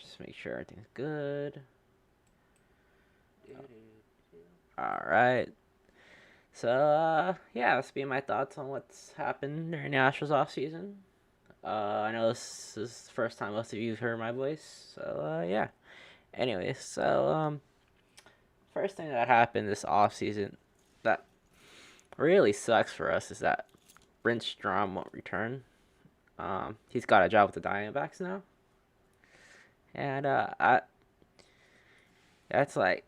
Just make sure everything's good. All right. So, yeah, that's be my thoughts on what's happened during the Astros offseason. I know this is the first time most of you have heard my voice, so, yeah. Anyways, so, first thing that happened this offseason that really sucks for us is that Brent Strom won't return. He's got a job with the Diamondbacks now. And, that's like,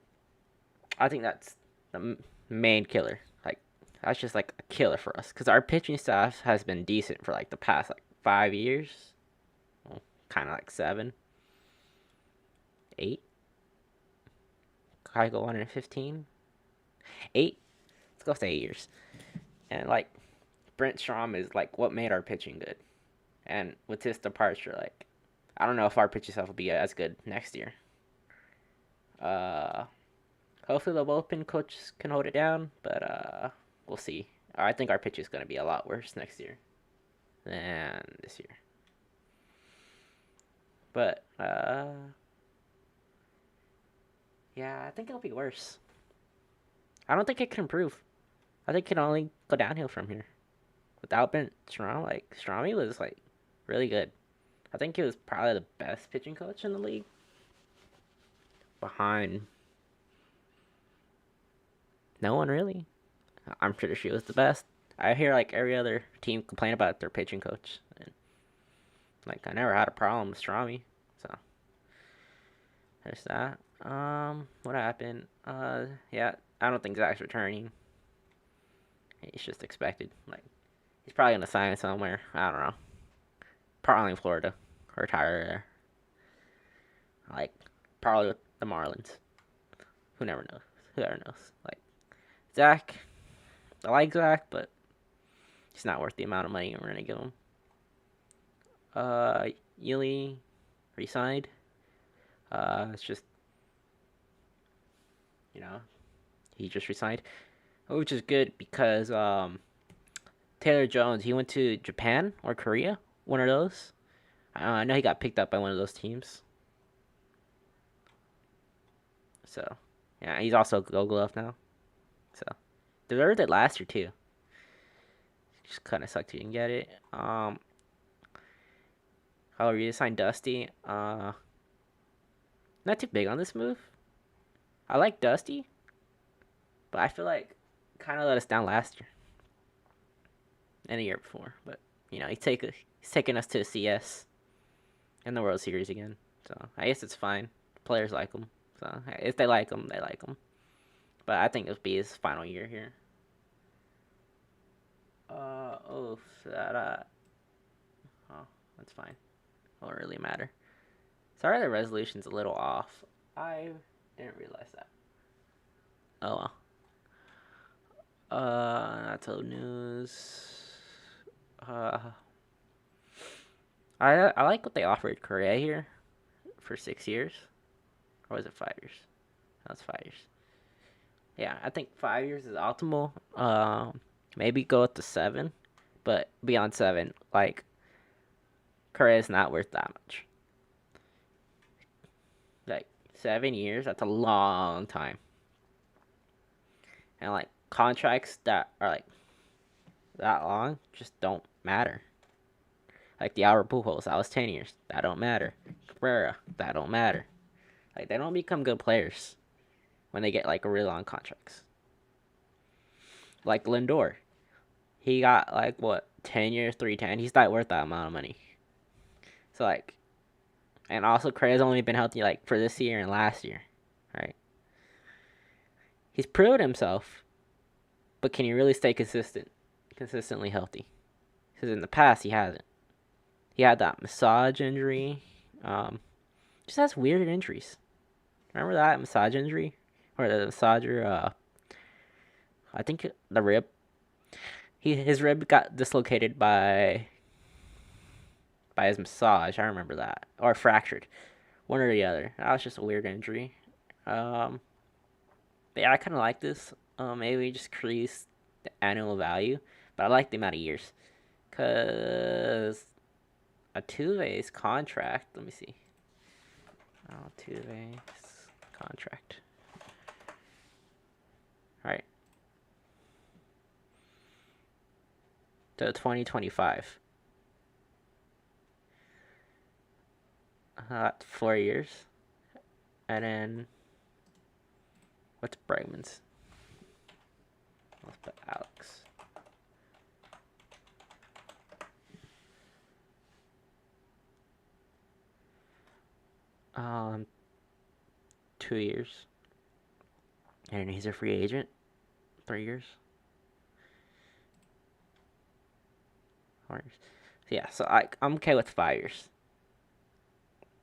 I think that's the main killer. Like, that's just like a killer for us because our pitching staff has been decent for like the past like 5 years, well, kind of like 7, 8. I go on in 15, 8. Let's go say 8 years. And like Brent Strom is like what made our pitching good. And with his departure, like I don't know if our pitching staff will be as good next year. Uh, Hopefully the bullpen coach can hold it down, but we'll see. I think our pitch is going to be a lot worse next year than this year. But yeah, I think it'll be worse. I don't think it can improve. I think it can only go downhill from here. Without Ben Strom, like Stromy was like really good. I think he was probably the best pitching coach in the league. Behind no one really. I'm pretty sure he was the best. I hear like every other team complain about their pitching coach, and like I never had a problem with Stromy. So there's that. What happened? Yeah, I don't think Zach's returning. He's just expected. Like he's probably gonna sign somewhere. I don't know. Probably in Florida. Retire there. Like probably with the Marlins. Who never knows? Who ever knows? Like Zach, I like Zach, but he's not worth the amount of money we're gonna give him. Uh, Yuli resigned. It's just you know he just resigned, which is good because Taylor Jones he went to Japan or Korea, one of those. I know he got picked up by one of those teams. So yeah, he's also Gold Glove now. So deserved it last year too. Just kind of sucked he didn't get it. However, you signed Dusty. Not too big on this move. I like Dusty, but I feel like kind of let us down last year and the year before. But he's taking us to a CS and the World Series again. So I guess it's fine. Players like him. So if they like him, they like him. But I think it'll be his final year here. Oh, that's fine. Won't really matter. Sorry, the resolution's a little off. I didn't realize that. Oh well. Not old news. Uh, I like what they offered Korea here for 6 years, or was it 5 years? That was 5 years. Yeah, I think 5 years is optimal. Maybe go up to 7, but beyond 7, like Korea is not worth that much. Like 7 years, that's a long time. And like contracts that are like that long just don't matter. Like the Albert Pujols, that was 10 years. That don't matter. Cabrera, that don't matter. Like they don't become good players when they get like really long contracts. Like Lindor, he got like what 10 years, 310. He's not worth that amount of money. So like, and also Craig's only been healthy like for this year and last year, right? He's proved himself, but can he really stay consistently healthy? Because in the past he hasn't. He had that massage injury. Just has weird injuries. Remember that massage injury, or the massager? I think the rib. His rib got dislocated by his massage. I remember that, or fractured, one or the other. That was just a weird injury. But yeah, I kind of like this. Maybe just crease the annual value, but I like the amount of years. Cause Altuve's contract. Let me see. Altuve's contract. All right. To 2025. 4 years. And then what's Bregman's? Let's put Alex. Um, 2 years. And he's a free agent. 3 years. 4 years. So yeah, so I'm okay with 5 years.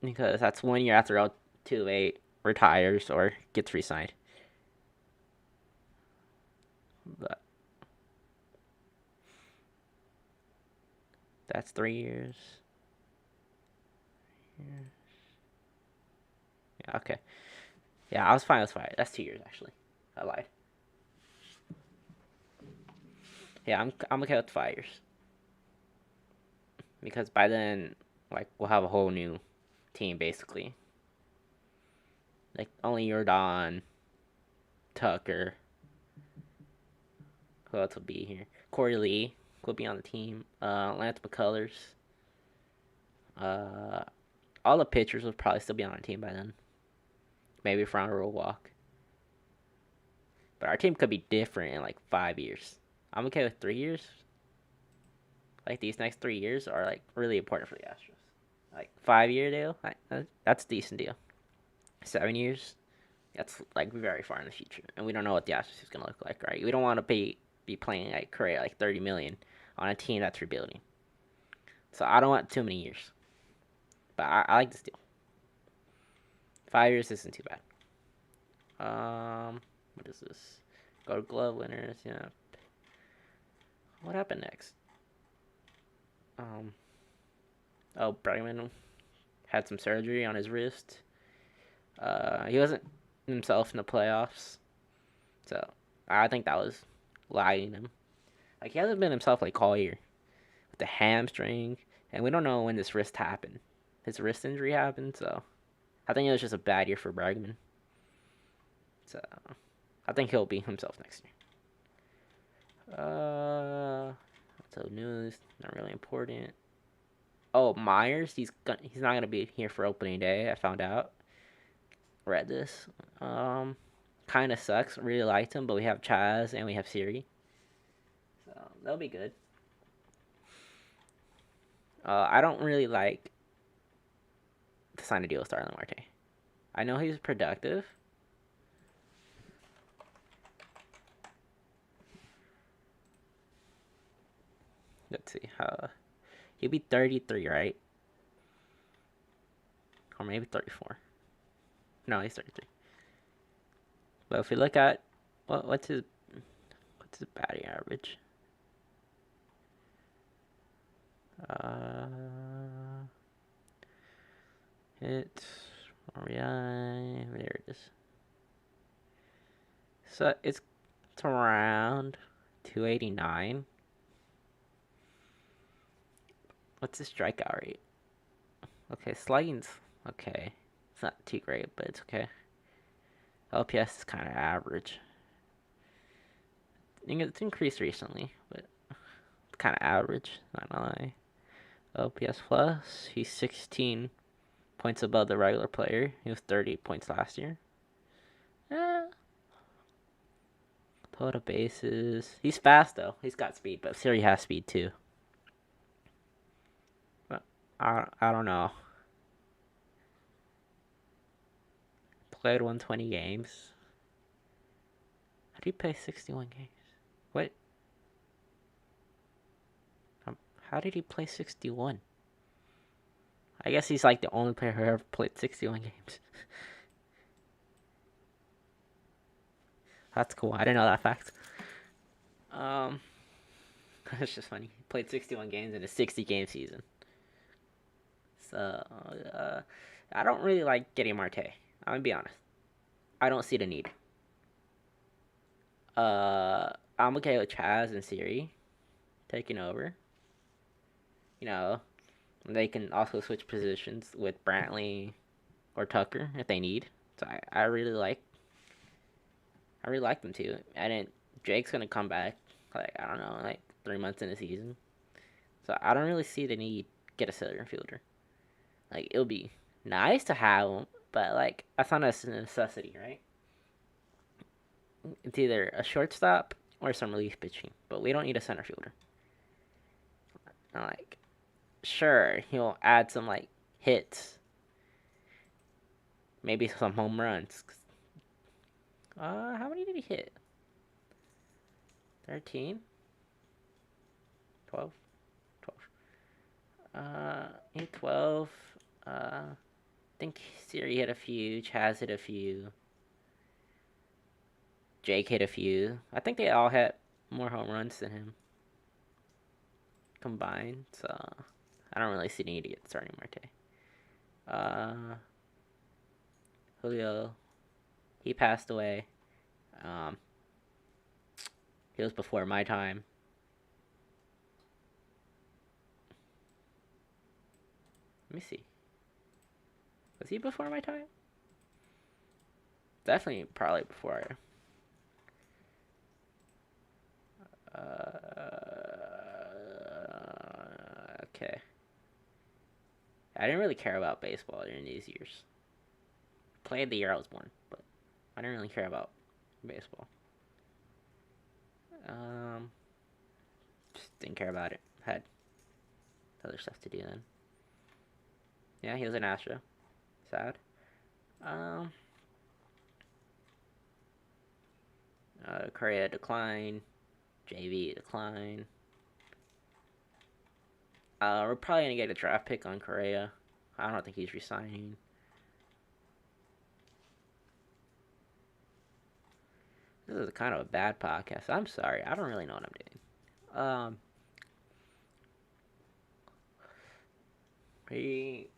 Because that's 1 year after Altuve retires or gets re-signed. But that's 3 years. Yeah, okay. Yeah, I was fine with 5. That's 2 years actually. I lied. Yeah, I'm okay with 5 years. Because by then, like, we'll have a whole new team basically. Like only Jordan, Tucker. Who else will be here? Corey Lee will be on the team. Lance McCullers. Uh, all the pitchers will probably still be on our team by then. Maybe Frounder will walk. But our team could be different in like 5 years. I'm okay with 3 years. Like these next 3 years are like really important for the Astros. Like 5 year deal, that's a decent deal. 7 years, that's like very far in the future, and we don't know what the Astros is gonna look like, right? We don't want to be playing like Correa like 30 million on a team that's rebuilding. So I don't want too many years, but I like this deal. 5 years isn't too bad. What is this? Gold Glove winners, yeah. What happened next? Bregman had some surgery on his wrist. He wasn't himself in the playoffs, so I think that was lagging him. Like he hasn't been himself like all year with the hamstring, and we don't know when this wrist happened. His wrist injury happened, so I think it was just a bad year for Bregman. So I think he'll be himself next year. So news, not really important. Oh, Myers, he's not gonna be here for opening day. I found out. Read this. Kind of sucks. Really liked him, but we have Chaz and we have Siri, so that'll be good. I don't really like to sign a deal with Starling Marte. I know he's productive. Let's see how he'll be 33, right? Or maybe 34. No, he's 33. But if we look at what's his batting average? It's there it is. So it's around 289. What's the strikeout rate? Okay, slugging's okay. It's not too great, but it's okay. OPS is kind of average. It's increased recently, but it's kind of average. Not gonna lie. OPS plus, he's 16 points above the regular player. He was 30 points last year. Total bases. He's fast though. He's got speed, but Siri has speed too. But I don't know. Played 120 games. How do you play 61 games? What? How did he play 61? I guess he's like the only player who ever played 61 games. That's cool. I didn't know that fact. It's just funny. He played 61 games in a 60-game season. So, I don't really like getting Marte. I'm gonna be honest. I don't see the need. I'm I'm okay with Chaz and Siri taking over. You know, they can also switch positions with Brantley or Tucker if they need. So I really like them too. And then Jake's gonna come back like I don't know, like 3 months in the season. So I don't really see the need to get a center fielder. Like it would be nice to have him, but like that's not a necessity, right? It's either a shortstop or some relief pitching, but we don't need a center fielder. And like, sure, he'll add some like hits, maybe some home runs. How many did he hit? 13? 12? 12. He hit 12. I think Siri hit a few. Chaz hit a few. Jake hit a few. I think they all hit more home runs than him combined. So I don't really see the need to get starting Marte. Julio, he passed away. Um, he was before my time. Let me see. Was he before my time? Definitely, probably before. Okay. I didn't really care about baseball during these years. Played the year I was born, but I didn't really care about baseball. Just didn't care about it. Had other stuff to do then. Yeah, he was an Astro. Sad. Correa decline. JV decline. We're probably gonna get a draft pick on Correa. I don't think he's resigning. This is kind of a bad podcast. I'm sorry. I don't really know what I'm doing.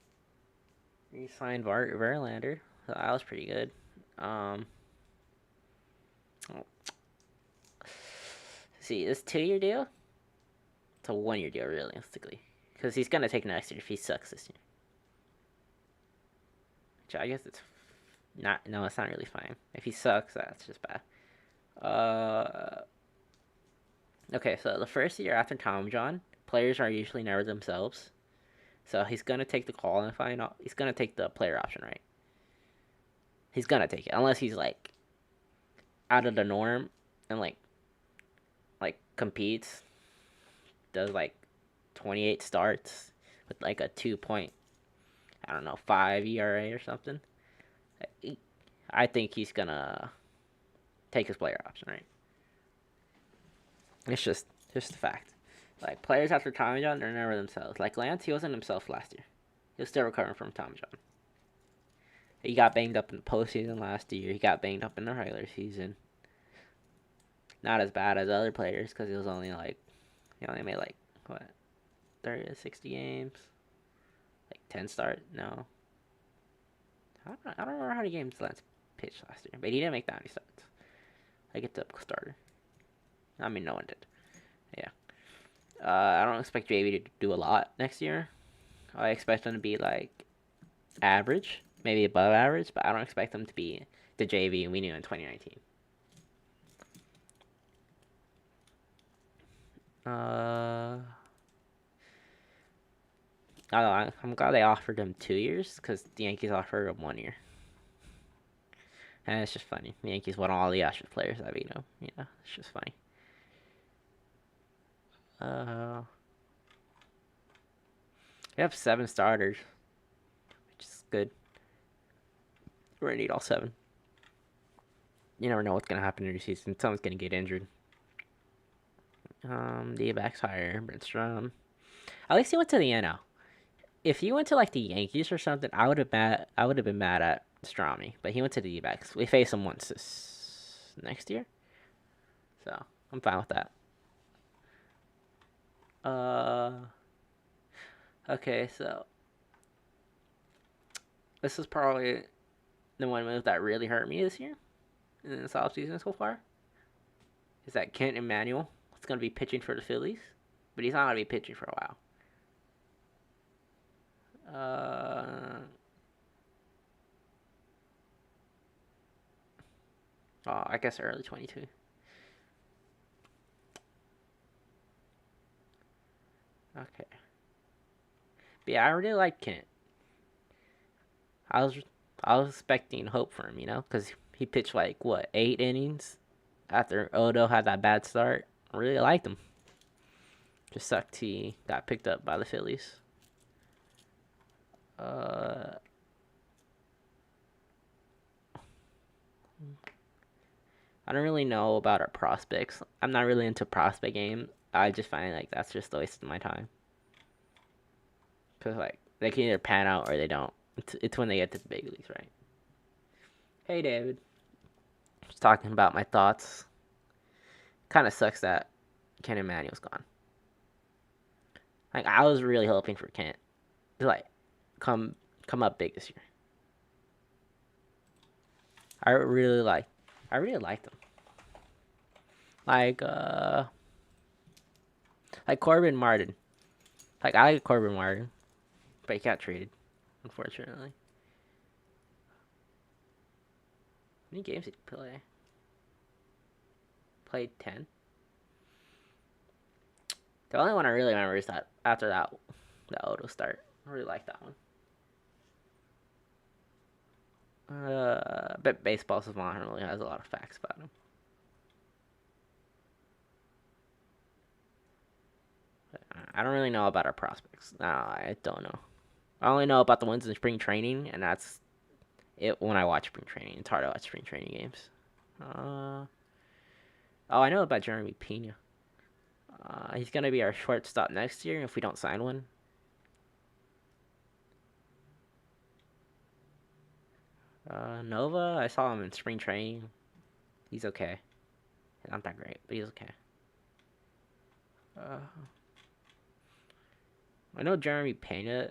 He signed Verlander. So that was pretty good. See, this 2-year deal. It's a 1-year deal, realistically, because he's gonna take next year if he sucks this year. Which I guess it's not. No, it's not really fine. If he sucks, that's just bad. Okay, so the first year after Tom John, players are usually never themselves. So he's gonna take the qualifying. He's gonna take the player option, right? He's gonna take it unless he's like out of the norm and like competes, does like 28 starts with like a 2 point, I don't know, 5 ERA or something. I think he's gonna take his player option, right? It's just a fact. Like players after Tommy John, they're never themselves. Like Lance, he wasn't himself last year. He was still recovering from Tommy John. He got banged up in the postseason last year. He got banged up in the regular season. Not as bad as other players because he only made like what, 30 to 60 games, like 10 start. No, I don't remember how many games Lance pitched last year, but he didn't make that many starts. Like a typical starter. I mean, no one did. Yeah. I don't expect JV to do a lot next year. I expect him to be like average, maybe above average, but I don't expect him to be the JV we knew in 2019. I'm glad they offered him 2 years because the Yankees offered him 1 year. And it's just funny. The Yankees won all the Astros players that beat him. Yeah, it's just funny. We have 7 starters, which is good. We're gonna need all 7. You never know what's gonna happen in the season. Someone's gonna get injured. The backs hire Brentstrom. At least he went to the NL. If he went to like the Yankees or something, I would have been mad at Strami. But he went to the D-backs. We face him once this next year, so I'm fine with that. Okay, so this is probably the one move that really hurt me this year in this offseason so far. is that Kent Emmanuel is going to be pitching for the Phillies, but he's not going to be pitching for a while. I guess early 22. Okay. But yeah, I really like Kent. I was I was expecting hope for him, because he pitched like what 8 innings after Odo had that bad start. I really liked him. Just sucked he got picked up by the Phillies. Uh, I don't really know about our prospects. I'm not really into prospect games. I just find like that's just a waste of my time. Cause like they can either pan out or they don't. It's when they get to the big leagues, right? Hey, David. Just talking about my thoughts. Kind of sucks that Ken Emmanuel's gone. Like I was really hoping for Kent to like come up big this year. I really liked him. Like Corbin Martin. Like I like Corbin Martin, but he got traded, unfortunately. How many games did he play? Played 10. The only one I really remember is that after that Odo start. I really like that one. But Baseball Savant really has a lot of facts about him. I don't really know about our prospects. No, I don't know. I only know about the ones in spring training, and that's it when I watch spring training. It's hard to watch spring training games. I know about Jeremy Pena. He's going to be our shortstop next year if we don't sign one. Nova, I saw him in spring training. He's okay. Not that great, but he's okay. I know Jeremy Pena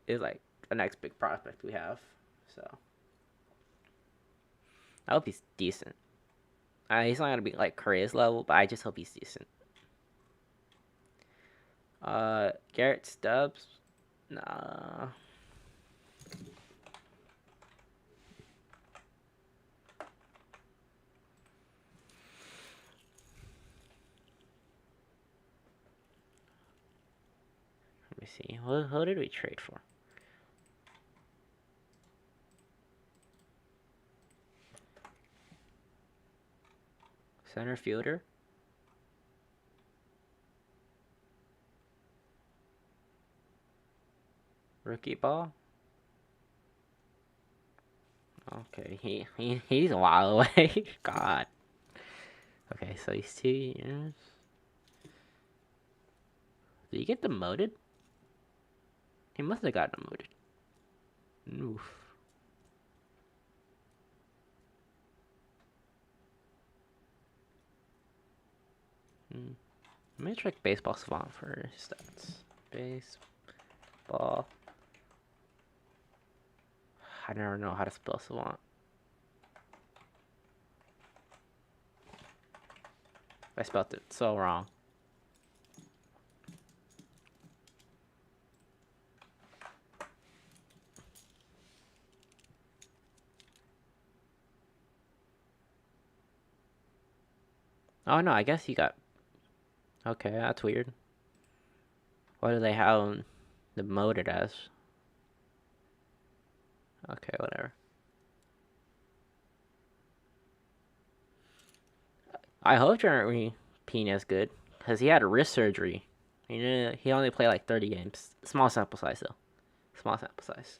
is like the next big prospect we have, so I hope he's decent. He's not gonna be like Correa's level, but I just hope he's decent. Garrett Stubbs, nah. Let me see. Who did we trade for? Center fielder. Rookie ball. Okay, he's a while away. God. Okay, so he's 2 years. Did he get demoted? He must have got demoted. Oof. Let me check Baseball Savant for stats. Baseball. I never know how to spell Savant. I spelled it so wrong. Oh no, I guess he got... Okay, that's weird. What do they have demoted as? Okay, whatever. I hope Jeremy Pena's good, because he had a wrist surgery. He only played like 30 games. Small sample size, though. Small sample size.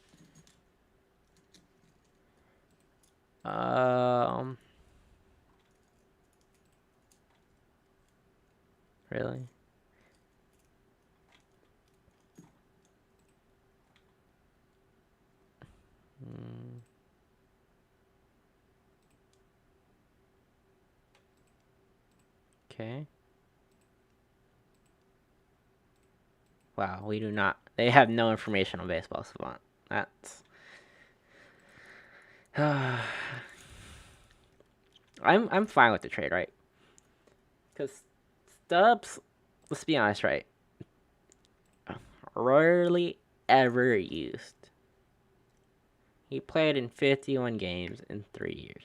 Really? Okay. Wow, we do not. They have no information on Baseball Savant. That's. I'm fine with the trade, right? Because Stubbs, let's be honest, right? Rarely ever used. He played in 51 games in 3 years.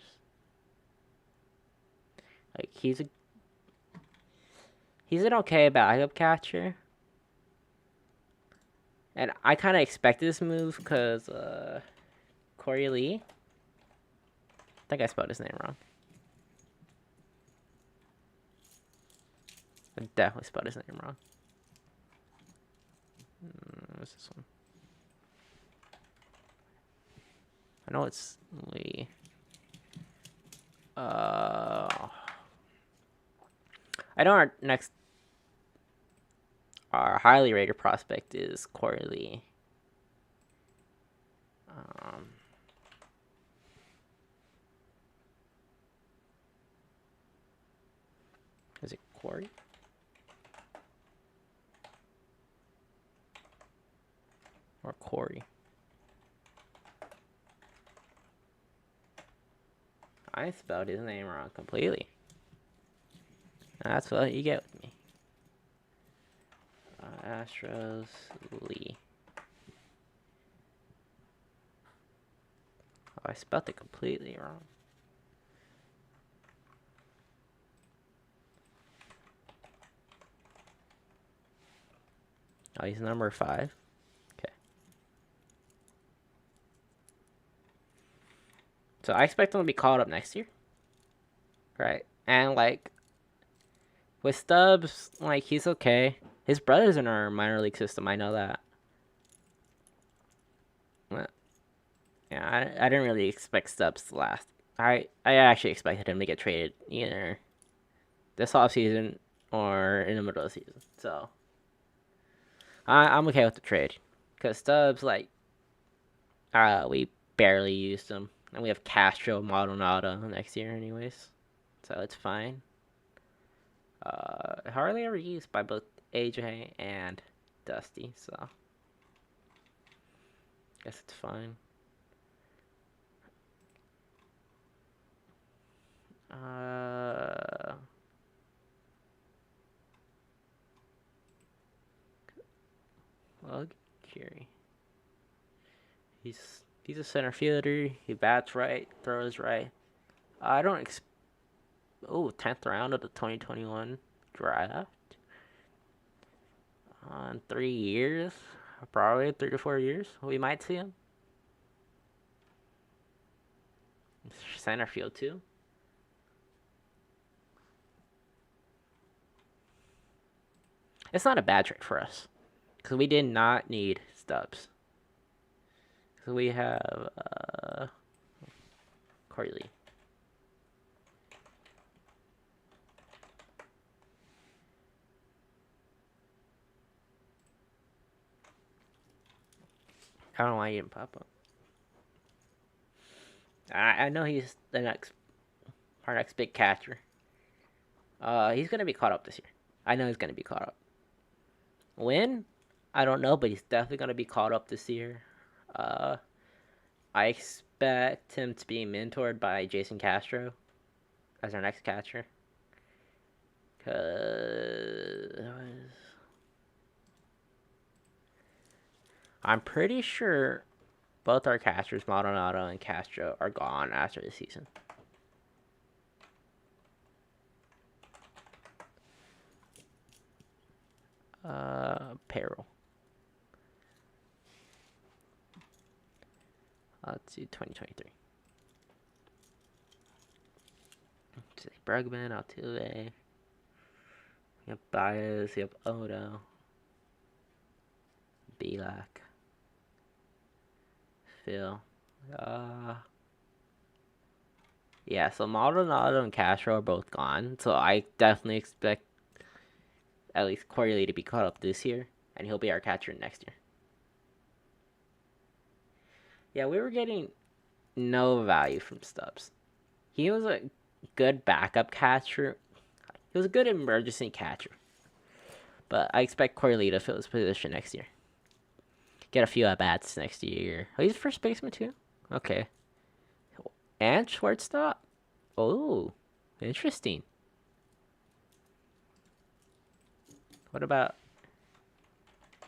Like, he's an okay backup catcher. And I kind of expected this move because Corey Lee. I think I spelled his name wrong. I definitely spelled his name wrong. What's this one? I know it's Lee. I know our highly rated prospect is Corey Lee. Is it Corey? Or Corey? I spelled his name wrong completely. That's what you get with me. Astros Lee. Oh, I spelled it completely wrong. Oh, he's number 5. Okay. So I expect him to be called up next year. Right. And, like, with Stubbs, like, he's okay. His brother's in our minor league system. I know that. But, yeah, I didn't really expect Stubbs to last. I actually expected him to get traded either this offseason or in the middle of the season. So, I'm okay with the trade. Because Stubbs, like, we barely used him. And we have Castro, Maldonado next year anyways. So, it's fine. Hardly ever used by both AJ and Dusty, so guess it's fine. Well, Curie. He's a center fielder. He bats right, throws right. I don't 10th round of the 2021 draft. In 3 years, probably 3 to 4 years, we might see him. Center field too. It's not a bad trade for us because we did not need Stubbs. So we have Corey Lee. I don't know why he didn't pop up. I know he's our next big catcher. He's gonna be caught up this year. I know he's gonna be caught up. When? I don't know, but he's definitely gonna be caught up this year. I expect him to be mentored by Jason Castro as our next catcher. I'm pretty sure both our catchers, Maldonado and Castro, are gone after the season. Payroll. Let's see, 2023. Bregman, Altuve. You have Baez, you have Odo. Belak. Phil. Yeah, so Maldonado and Castro are both gone. So I definitely expect at least Corey Lee to be caught up this year. And he'll be our catcher next year. Yeah, we were getting no value from Stubbs. He was a good backup catcher. He was a good emergency catcher. But I expect Corey Lee to fill his position next year. Get a few at-bats next year. Oh, he's first baseman too? Okay. And shortstop? Oh, interesting. What about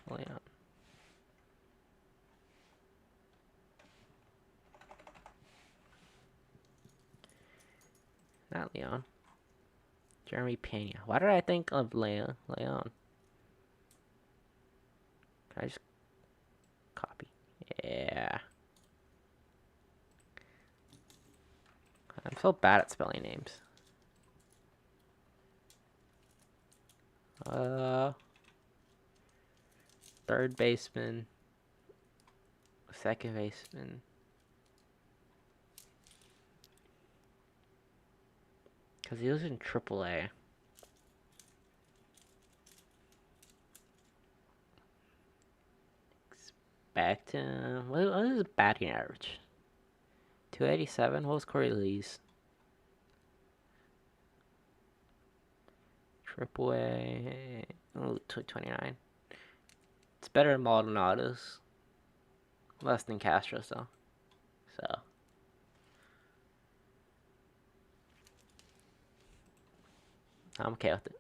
Leon? Not Leon. Jeremy Pena. Why did I think of Leon? Can I just copy? Yeah. I'm so bad at spelling names. Third baseman. Second baseman. Because he was in AAA. Expect him. What is his batting average? 287? What was Corey Lee's? AAA. Oh, 229. It's better than Maldonado's. Less than Castro's, though. So. I'm okay with it.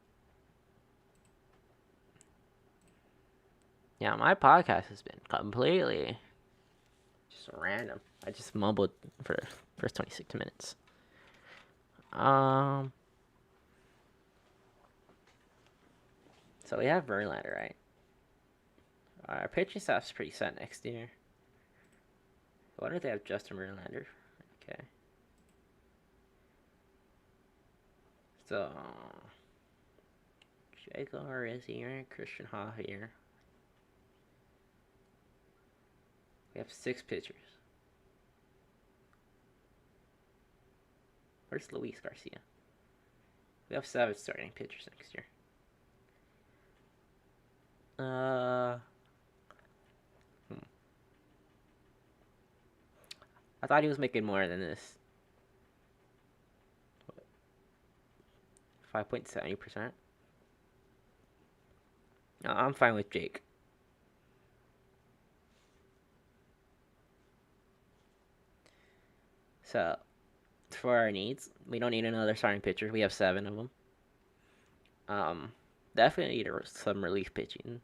Yeah, my podcast has been completely just random. I just mumbled for the first 26 minutes. So we have Verlander, right? Our pitching staff's pretty set next year. I wonder if they have Justin Verlander. Okay. So, Jacob Arrizzi, Christian Javier. We have 6 pitchers. Where's Luis Garcia? We have 7 starting pitchers next year. I thought he was making more than this. 5.70%. No, I'm fine with Jake. So, for our needs, we don't need another starting pitcher. We have 7 of them. Definitely need some relief pitching.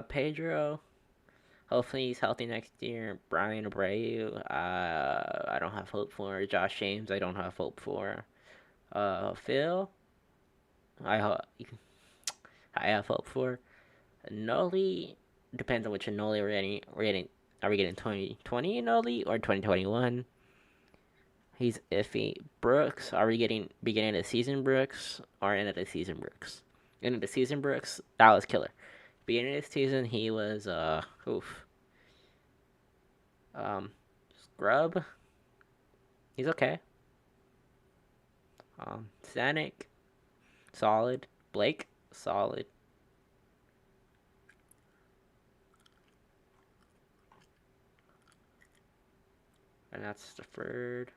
Pedro, hopefully he's healthy next year. Brian Abreu, I don't have hope for. Josh James, I don't have hope for. Phil, I have hope for. Noli, depends on which Noli we're getting. Are we getting 2020 Noli or 2021? He's iffy. Brooks, are we getting beginning of the season Brooks or end of the season Brooks? End of the season Brooks, that was killer. Beginning of the season, he was scrub. He's okay. Stanek, solid. Blake, solid. And that's deferred.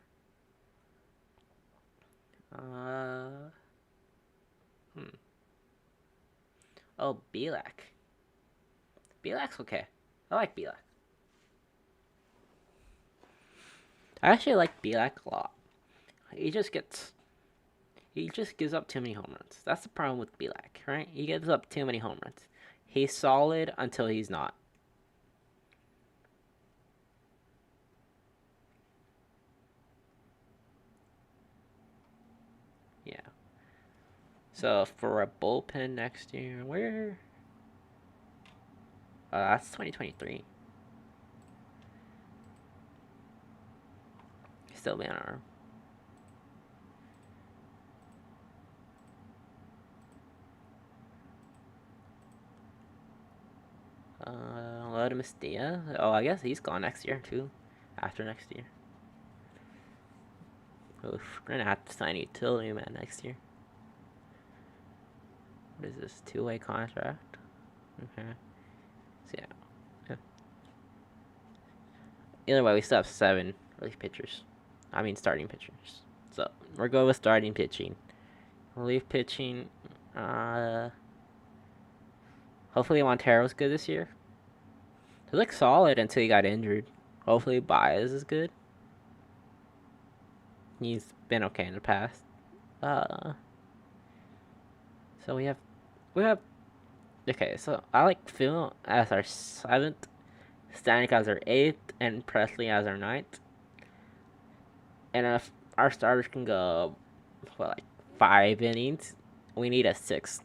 Oh, Belak. Belak's okay. I like Belak. I actually like Belak a lot. He just gives up too many home runs. That's the problem with Belak, right? He gives up too many home runs. He's solid until he's not. Yeah. So for a bullpen next year, where? That's 2023. Still be on our. Mestia. Oh, I guess he's gone next year too. After next year. Oof, we're gonna have to sign a utility man next year. What is this? 2-way contract? Okay. So yeah. Either way, we still have 7 relief pitchers. I mean, starting pitchers. So we're going with starting pitching. Relief pitching. Hopefully Montero's good this year. He looked solid until he got injured. Hopefully Baez is good. He's been okay in the past. So we have okay. So I like Phil as our 7th, Stanek as our 8th, and Presley as our 9th. And if our starters can go, well, like 5 innings, we need a 6th.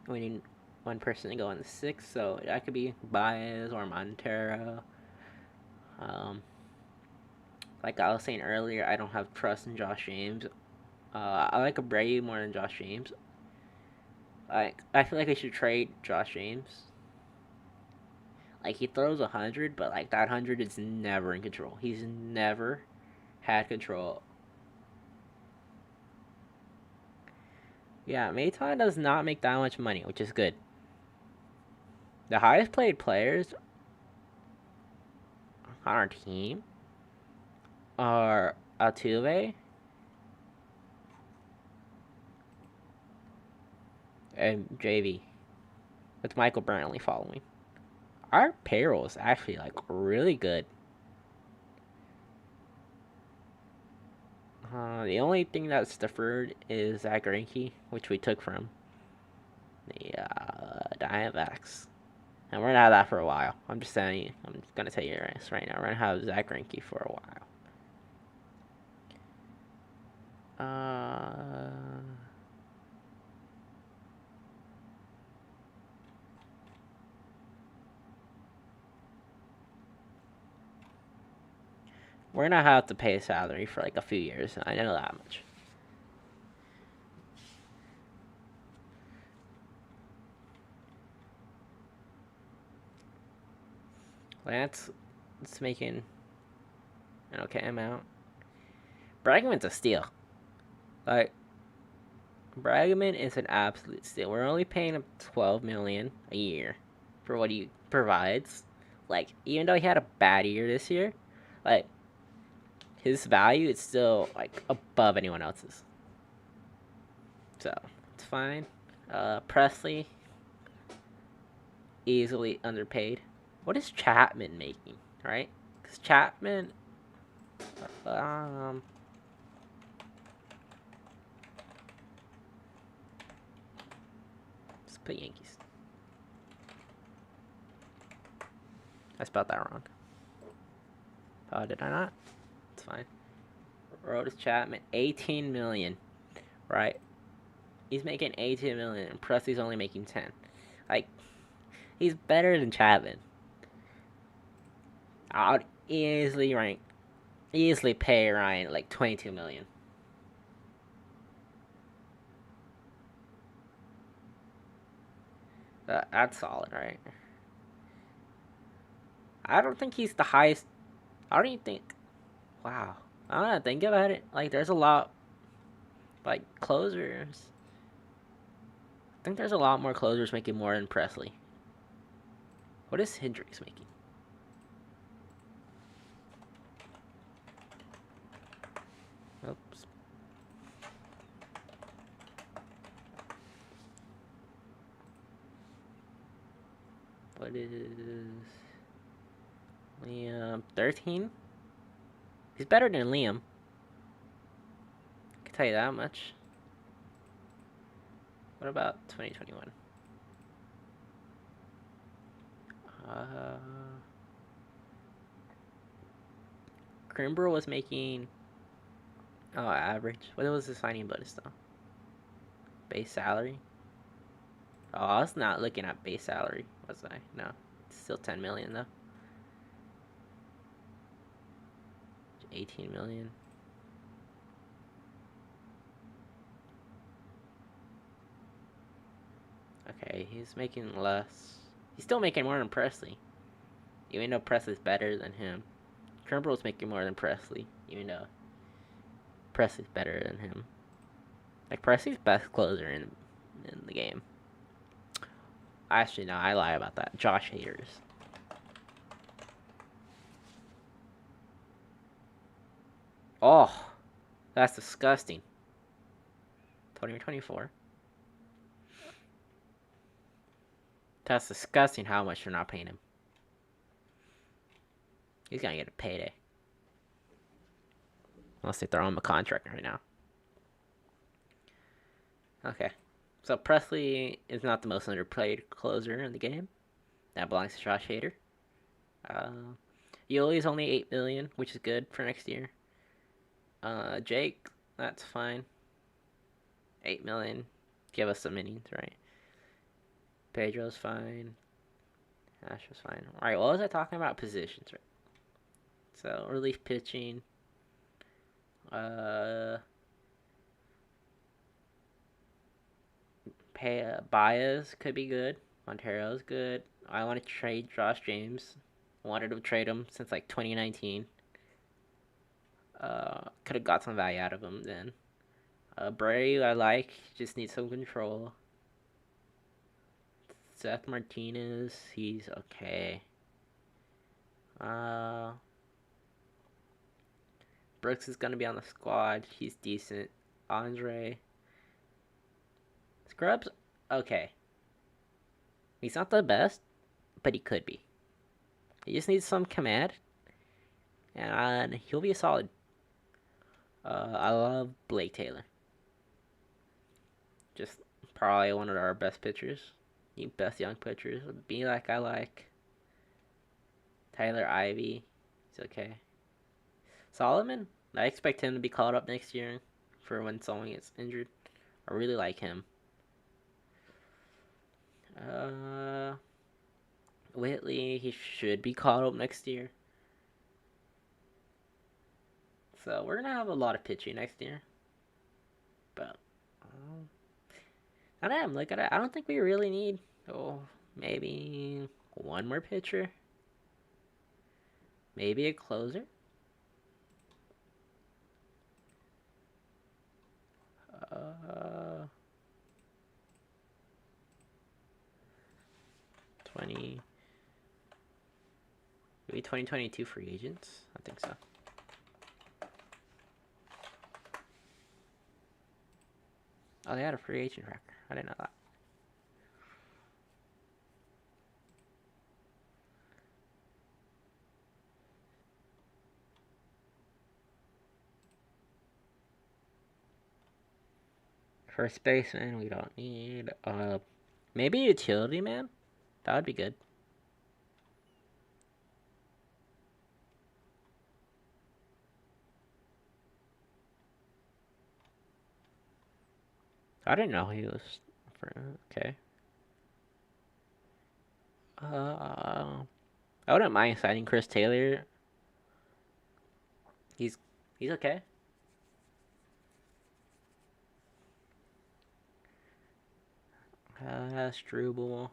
We need one person to go in the 6th, so that could be Baez or Montero. Um, like I was saying earlier, I don't have trust in Josh James. I like Brady more than Josh James. I feel like I should trade Josh James. Like he throws 100, but like that 100 is never in control. He's never had control. Yeah, Mayton does not make that much money, which is good. The highest paid players on our team are Altuve and JV, with Michael Brantley following. Our payroll is actually like really good. The only thing that's deferred is Zach Greinke, which we took from the Diamondbacks. And we're gonna have that for a while. I'm just saying. I'm just gonna tell you this right now. We're gonna have Zach Greinke for a while. We're gonna have to pay a salary for like a few years. I know that much. Lance is making an okay amount. Bregman's a steal. Like Bregman is an absolute steal. We're only paying him 12 million a year for what he provides. Like even though he had a bad year this year, like his value is still like above anyone else's. So it's fine. Presley easily underpaid. What is Chapman making? Right? Because Chapman, um, let's put Yankees. I spelled that wrong. Oh, did I not? It's fine. Rodas Chapman, 18 million, right? He's making 18 million, and Presley's only making 10. Like, he's better than Chapman. I would easily pay Ryan like 22 million. That's solid, right? I don't think he's the highest. I don't even think. Wow. I don't know. Think about it. Like, there's a lot. Like, closers. I think there's a lot more closers making more than Presley. What is Hendricks making? Oops. What is Liam? 13? He's better than Liam. I can tell you that much. What about 2021? Crimber was making average. What was the signing bonus though? Base salary? Oh, I was not looking at base salary, was I? No. It's still 10 million though. 18 million. Okay, he's making less. He's still making more than Presley. Even though Presley's better than him. Turnbull's making more than Presley, even though Presley's better than him. Like Presley's best closer in the game. Actually, no, I lie about that. Josh Haters. Oh, that's disgusting. 2024. That's disgusting how much you're not paying him. He's gonna get a payday. Unless they throw him a contract right now. Okay. So Presley is not the most underplayed closer in the game. That belongs to Josh Hader. Uh, Yuli's only 8 million, which is good for next year. Jake, that's fine. 8 million. Give us some innings, right? Pedro's fine. Ash was fine. Alright, what was I talking about? Positions, right? So relief pitching. Uh Baez could be good. Montero's good. I want to trade Josh James. Wanted to trade him since like 2019. Could have got some value out of him then. Bray, I like. Just need some control. Seth Martinez, he's okay. Uh, Brooks is gonna be on the squad. He's decent. Andre Scrubs, okay. He's not the best, but he could be. He just needs some command, and he'll be a solid. I love Blake Taylor. Just probably one of our best pitchers. Best young pitchers. Be like I like. Tyler Ivy, he's okay. Solomon, I expect him to be called up next year for when someone gets injured. I really like him. Uh, Whitley, he should be called up next year. So we're gonna have a lot of pitching next year. But I don't know, look at it. I don't think we really need maybe one more pitcher. Maybe a closer. Uh 20 maybe 2022 free agents. I think so. Oh, they had a free agent record. I didn't know that. First baseman, we don't need. Maybe utility man. That would be good. I didn't know he was. Okay. Uh, I wouldn't mind signing Chris Taylor. He's he's okay. Struble,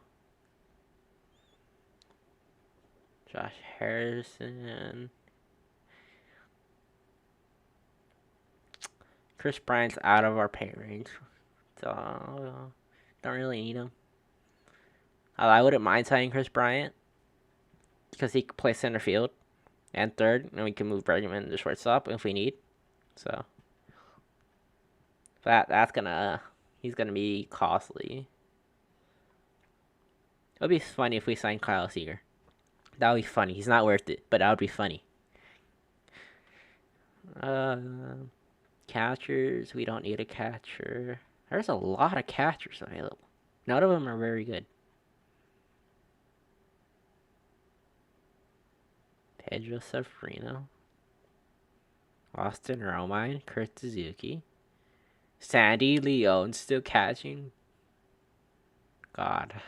Josh Harrison, Chris Bryant's out of our pay range, so don't really need him. I wouldn't mind signing Chris Bryant because he could play center field and third, and we can move Bergman to shortstop if we need. So that's gonna he's gonna be costly. It would be funny if we signed Kyle Seager. That would be funny. He's not worth it, but that would be funny. Uh, Catchers, we don't need a catcher. There's a lot of catchers available. None of them are very good. Pedro Safrino, Austin Romine, Kurt Suzuki, Sandy Leone still catching. God.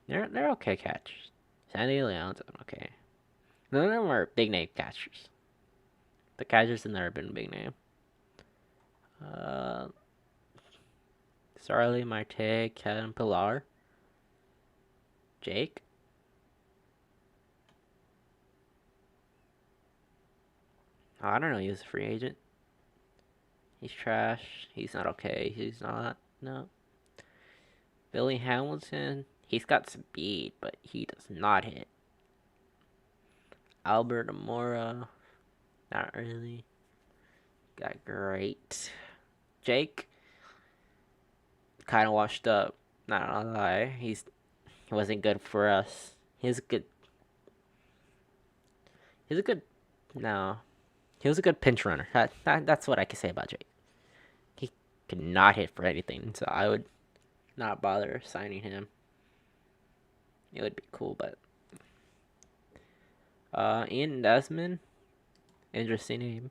They're okay catchers. Sandy Leone's okay. None of them are big name catchers. The catchers have never been big name. Uh, Starley Marte, Kevin Pillar, Jake. Oh, I don't know. He's a free agent. He's trash. He's not okay. He's not. No. Billy Hamilton. He's got speed, but he does not hit. Albert Amora. Not really. Got great. Jake. Kind of washed up. Not gonna lie. He wasn't good for us. He's a good. No. He was a good pinch runner. That's what I can say about Jake. He could not hit for anything, so I would not bother signing him. It would be cool, but Ian Desmond, interesting name.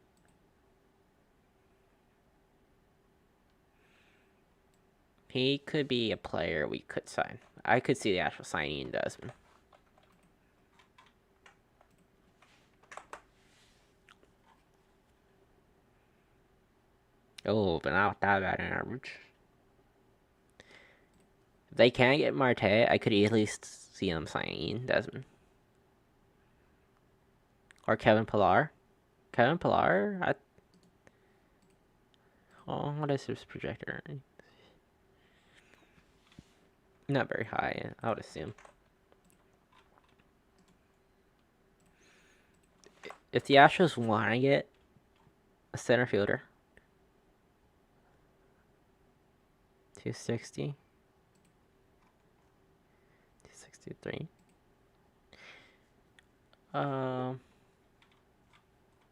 He could be a player we could sign. I could see the actual signing Ian Desmond. Oh, but not that bad in average. If they can't get Marte, I could at least see them signing Ian Desmond. Or Kevin Pillar. Kevin Pillar? What is his projected earning? Not very high, I would assume. If the Astros want to get a center fielder, 260, 263.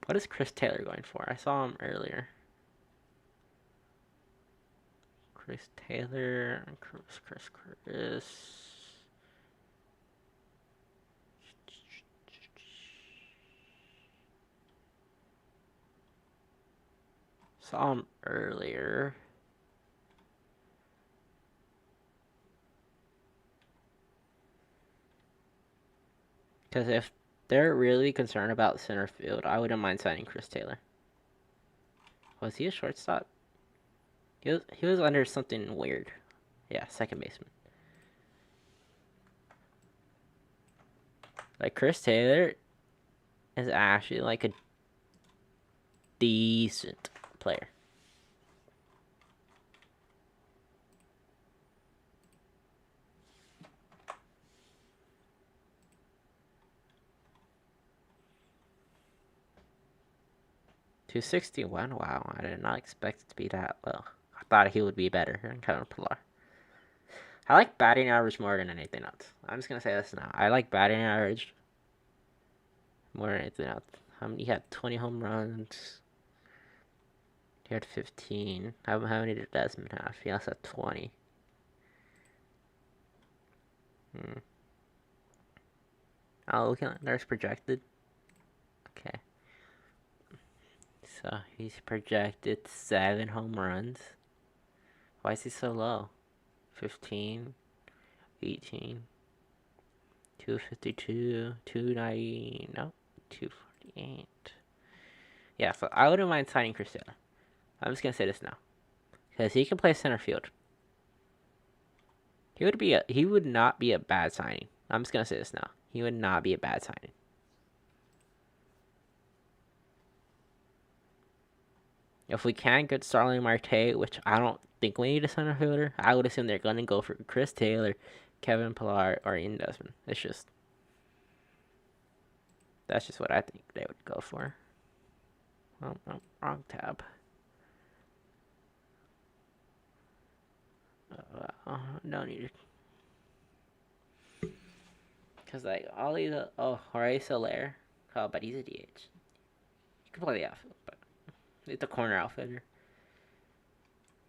What is Chris Taylor going for? I saw him earlier. Chris Taylor, Chris. Saw him earlier. Because if they're really concerned about center field, I wouldn't mind signing Chris Taylor. Was he a shortstop? He was under something weird. Yeah, second baseman. Like, Chris Taylor is actually like a decent player. $261. Wow, I did not expect it to be that low. I thought he would be better than Kevin Pillar. I like batting average more than anything else. I'm just gonna say this now. I like batting average more than anything else. He had 20 home runs. He had 15. How many did Desmond have? He also had 20. Oh, look at there's projected. Okay. So he's projected 7 home runs. Why is he so low? 15, 18, 252, 290, no, 248. Yeah, so I wouldn't mind signing Chris Taylor. I'm just gonna say this now, because he can play center field. He would not be a bad signing. I'm just gonna say this now. He would not be a bad signing. If we can't get Starling Marte, which I don't think we need a center fielder, I would assume they're gonna go for Chris Taylor, Kevin Pillar, or Ian Desmond. That's just what I think they would go for. Oh, wrong tab. No need it. Because, like, all these... Jorge Soler. Oh, but he's a DH. He can play the outfield, but... It's a corner outfielder.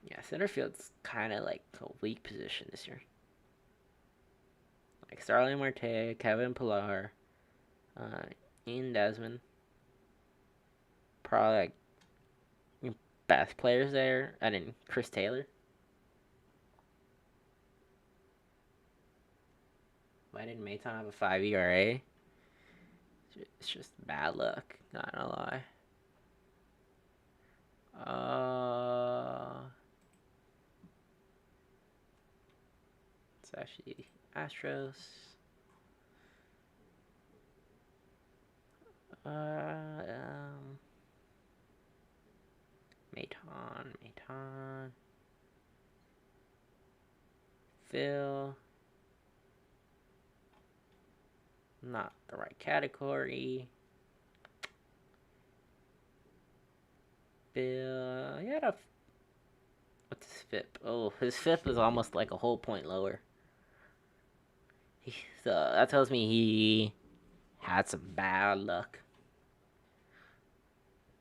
Yeah, center field's kind of, like, a weak position this year. Like, Starling Marte, Kevin Pillar, Ian Desmond. Probably, like, best players there. And then Chris Taylor. Why didn't Maton have a 5 ERA? It's just bad luck, not gonna lie. It's actually Astros. Maton. Phil. Not the right category. Bill, he had what's his FIP? Oh, his FIP is almost like a whole point lower. So that tells me he had some bad luck.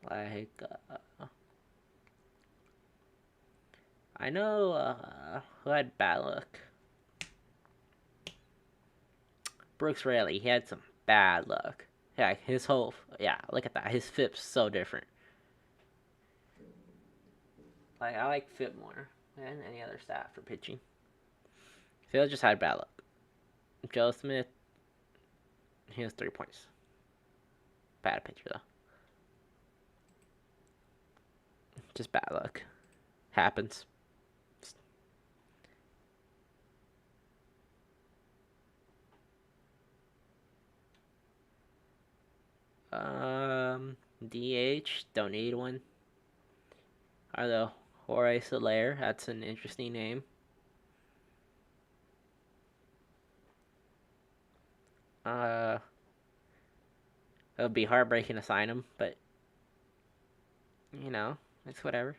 Like, I know who had bad luck. Brooks Raley, he had some bad luck. Yeah, his whole look at that. His FIP's so different. Like I like FIP more than any other stat for pitching. Phil just had bad luck. Joe Smith, he has 3 points. Bad pitcher though. Just bad luck. Happens. DH, don't need one. Although Jorge Soler, that's an interesting name. It would be heartbreaking to sign him, but it's whatever.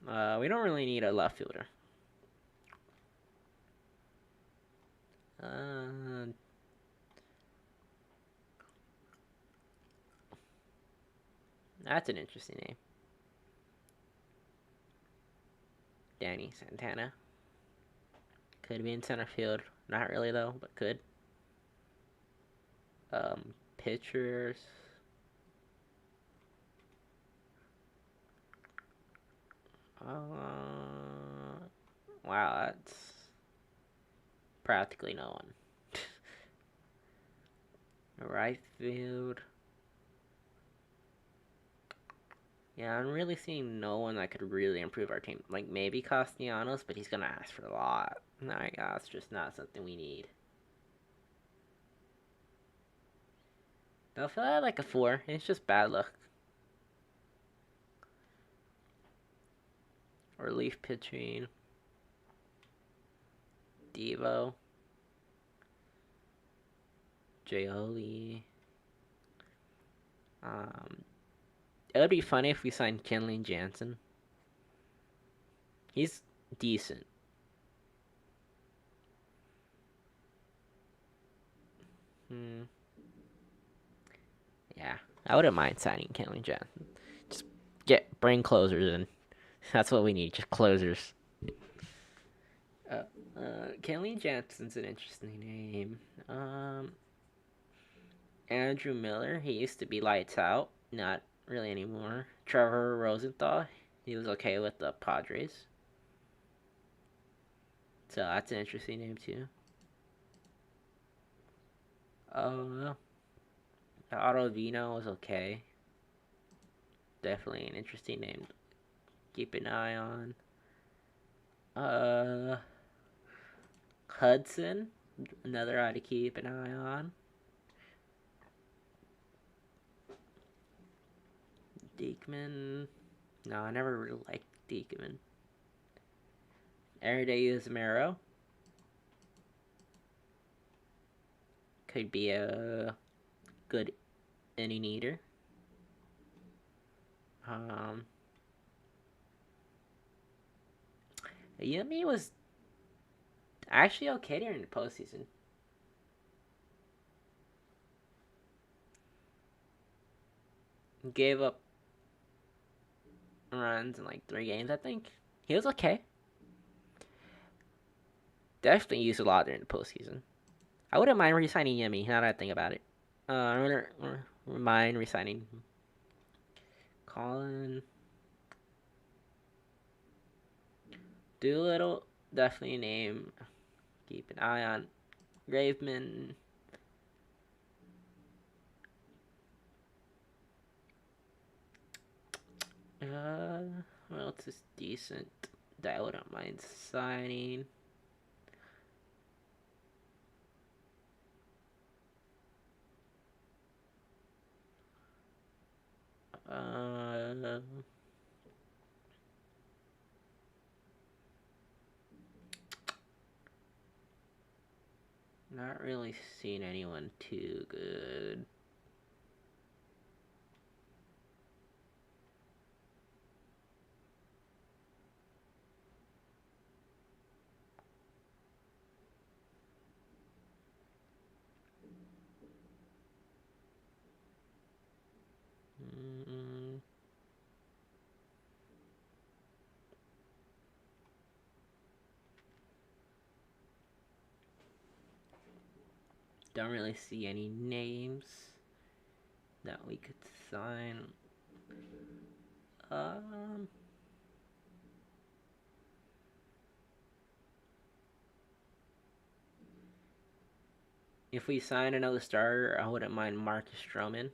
We don't really need a left fielder. That's an interesting name. Danny Santana. Could be in center field. Not really though, but could. Pitchers. Wow, that's practically no one. Right field. Yeah, I'm really seeing no one that could really improve our team. Like maybe Castellanos, but he's gonna ask for a lot. That's just not something we need. They'll feel like a 4. It's just bad luck. Relief pitching. Devo. Jaioli. It would be funny if we signed Kenley Jansen. He's decent. Yeah, I wouldn't mind signing Kenley Jansen. Just bring closers in. That's what we need, just closers. Kenley Jansen's an interesting name. Andrew Miller, he used to be lights out. Not really anymore. Trevor Rosenthal, he was okay with the Padres. So that's an interesting name too. Otto Vino was okay. Definitely an interesting name to keep an eye on. Hudson, another eye to keep an eye on. Diekman, no, I never really liked Diekman. Aridaeus Zamero could be a good inning eater. Yumi was actually okay during the postseason. Gave up runs in like 3 games, I think. He was okay. Definitely used a lot during the postseason. I wouldn't mind re-signing Yumi, now that I think about it. I wouldn't mind re-signing Colin. Doolittle, definitely a name. Keep an eye on. Graveman. What else is decent that I wouldn't mind signing? Not really seeing anyone too good. don't really see any names that we could sign. If we sign another starter, I wouldn't mind Marcus Stroman.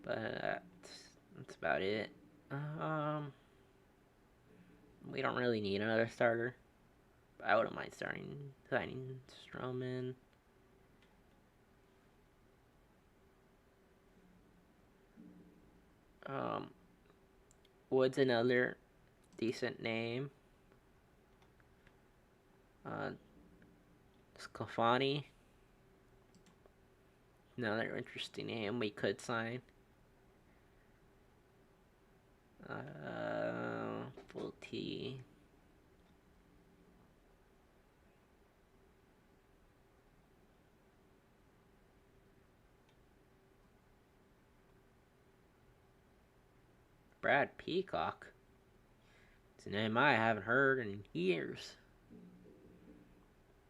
But that's about it. We don't really need another starter. But I wouldn't mind signing Stroman. Wood's another decent name. Sclafani, another interesting name we could sign. Full T. Brad Peacock. It's a name I haven't heard in years.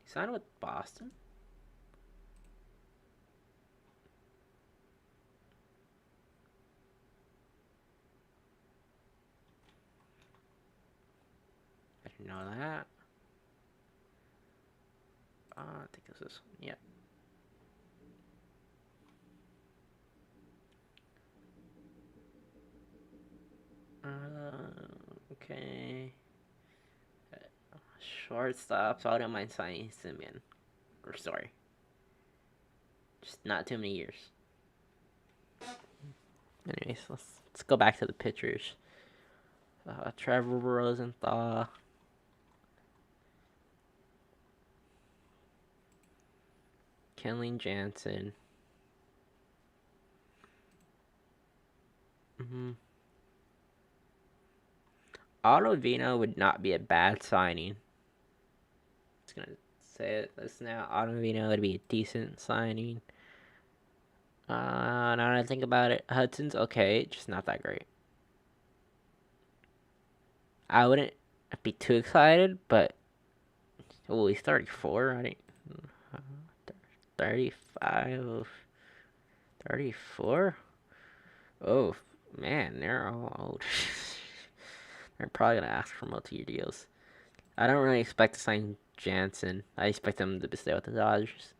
He signed with Boston? I didn't know that. I think it was this one. Yeah. Okay. Shortstop, so I don't mind signing Simeon. Or sorry. Just not too many years. Anyways, let's go back to the pitchers. Trevor Rosenthal. Kenley Jansen. Ottavino would not be a bad signing. Just gonna say this now. Ottavino would be a decent signing. Now that I think about it, Hudson's okay, just not that great. I wouldn't be too excited, but he's 34. I think 35, 34. Oh man, they're all old. They're probably gonna ask for multi-year deals. I don't really expect to sign Jansen. I expect them to stay with the Dodgers.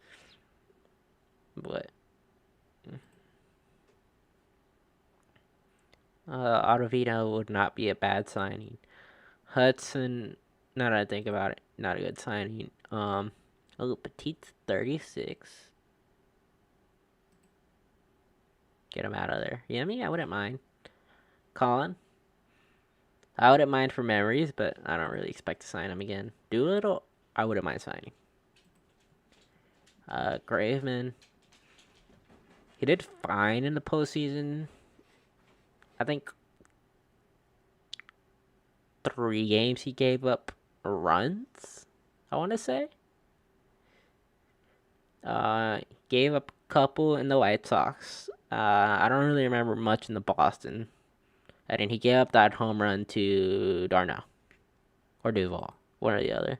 But Ottavino would not be a bad signing. Hudson, now that I think about it, not a good signing. Petit's 36. Get him out of there. Yeah, I wouldn't mind. Colin, I wouldn't mind for memories, but I don't really expect to sign him again. Doolittle, I wouldn't mind signing. Graveman, he did fine in the postseason. I think 3 games he gave up runs, I want to say. Gave up a couple in the White Sox. I don't really remember much in the Boston. And then he gave up that home run to Darnell. Or Duval. One or the other.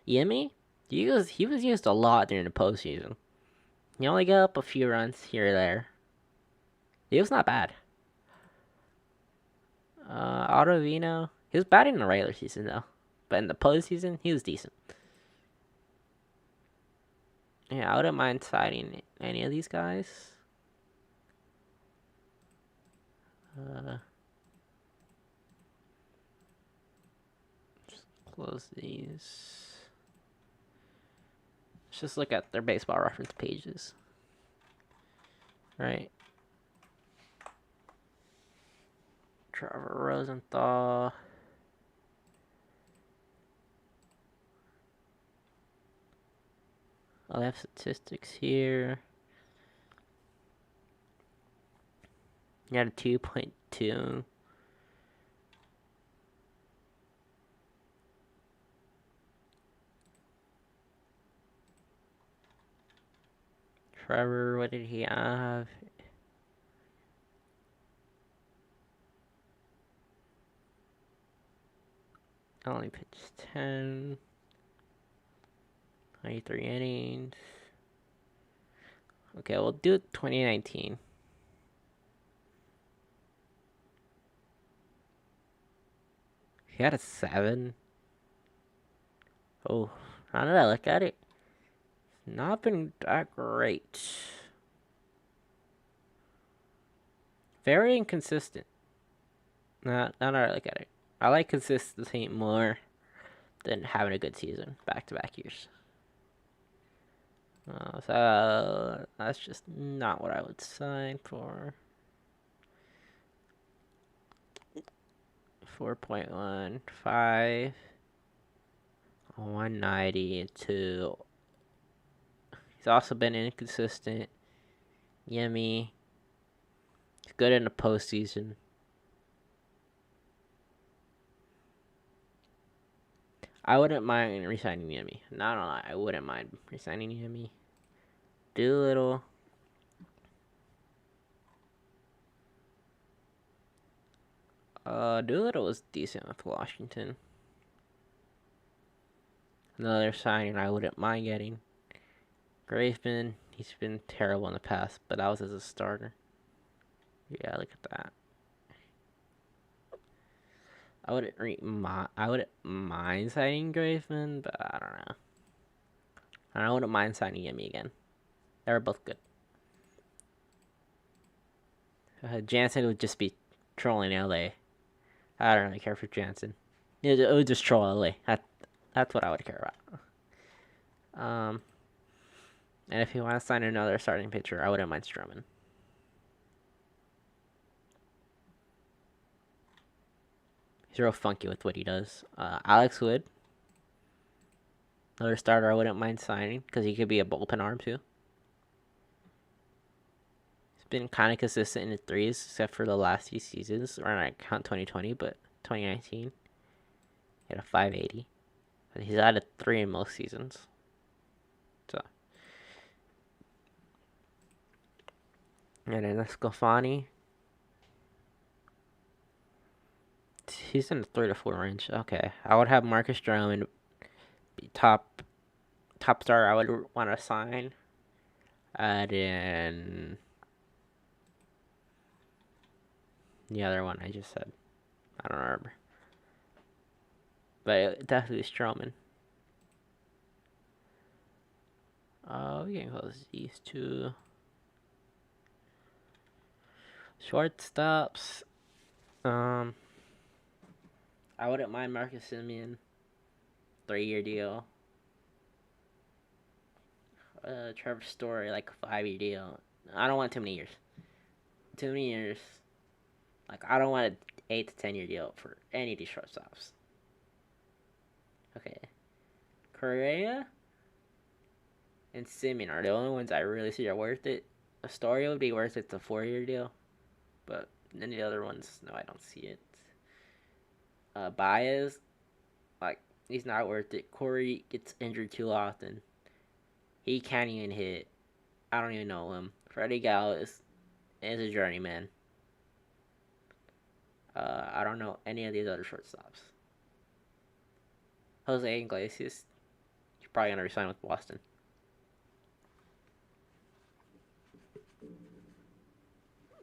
Yemi? He was used a lot during the postseason. He only gave up a few runs here or there. He was not bad. Ottavino, he was bad in the regular season though. But in the postseason, he was decent. Yeah, I wouldn't mind signing any of these guys. Just close these. Let's just look at their baseball reference pages. Right. Trevor Rosenthal. I have statistics here. You got a 2.2. Trevor, what did he have? only pitched 10. 93 innings. Okay, we'll do 2019. He had a 7. Oh, now that I look at it, not been that great. Very inconsistent. Now that I look at it, I like consistency more than having a good season back-to-back years. So that's just not what I would sign for. 4.15, 192. He's also been inconsistent. Yummy. He's good in the postseason. I wouldn't mind resigning Yummy. Not gonna lie, I wouldn't mind resigning Yummy. Doolittle. Doolittle was decent with Washington. Another signing I wouldn't mind getting. Graveman, he's been terrible in the past, but that was as a starter. Yeah, look at that. I wouldn't mind signing Graveman, but I don't know. I wouldn't mind signing Yummy again. They were both good. Jansen would just be trolling LA. I don't really care for Jansen. It would just troll LA. That's what I would care about. And if you want to sign another starting pitcher, I wouldn't mind Stroman. He's real funky with what he does. Alex Wood, another starter I wouldn't mind signing because he could be a bullpen arm too. He's been kind of consistent in the threes, except for the last few seasons, or not count 2020, but 2019. He had a 580. But he's at a 3 in most seasons. So. And then Escofani. He's in the 3 to 4 range. Okay. I would have Marcus Stroman be top star I would want to sign. And then the other one I just said. I don't remember. But it definitely Stroman. We can close these two. Shortstops. I wouldn't mind Marcus Semien. 3-year deal. Trevor Story, like a 5-year deal. I don't want too many years. Too many years. Like, I don't want an 8 to 10-year deal for any of these shortstops. Okay. Correa and Semien are the only ones I really see are worth it. A Story would be worth it. It's a 4-year deal. But any of the other ones, no, I don't see it. Baez, like, he's not worth it. Corey gets injured too often. He can't even hit. I don't even know him. Freddie Gallis is a journeyman. I don't know any of these other shortstops. Jose Iglesias, he's probably gonna resign with Boston.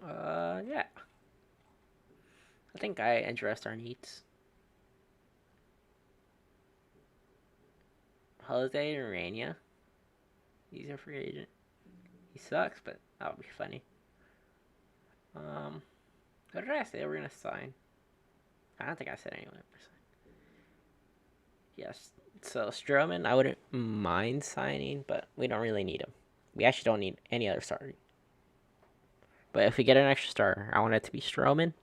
Yeah. I think I addressed our needs. Jose Urania, he's a free agent. He sucks, but that would be funny. What did I say we're gonna sign? I don't think I said anyone. Yes. So Stroman, I wouldn't mind signing, but we don't really need him. We actually don't need any other starter. But if we get an extra starter, I want it to be Stroman.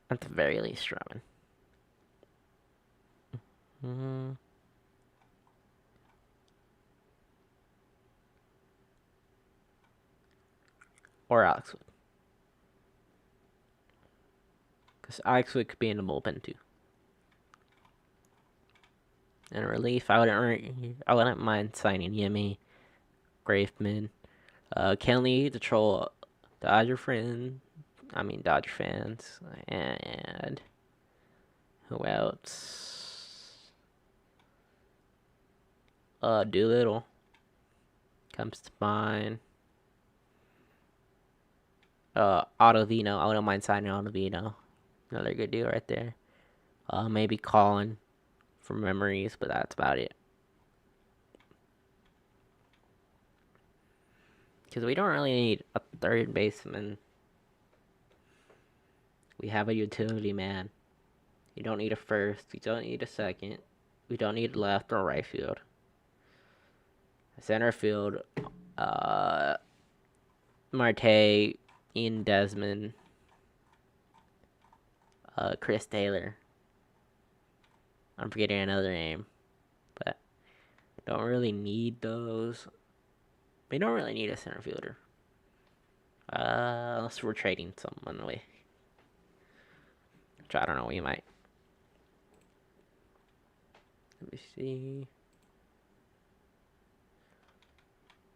At the very least, Stroman. Or Alex Wood. Because Alex Wood could be in the bullpen too. And relief, I wouldn't mind signing Yemi, Graveman, Kenley to troll Dodger fans, and Who else? Doolittle comes to mind. Ottavino. I wouldn't mind signing Ottavino. Another good deal right there. Maybe Colin from Memories, but that's about it. Because we don't really need a third baseman. We have a utility man. We don't need a first. We don't need a second. We don't need left or right field. Center field, Marte, Ian Desmond, Chris Taylor. I'm forgetting another name, but don't really need those. We don't really need a center fielder. Unless we're trading someone away. Which I don't know, we might. Let me see.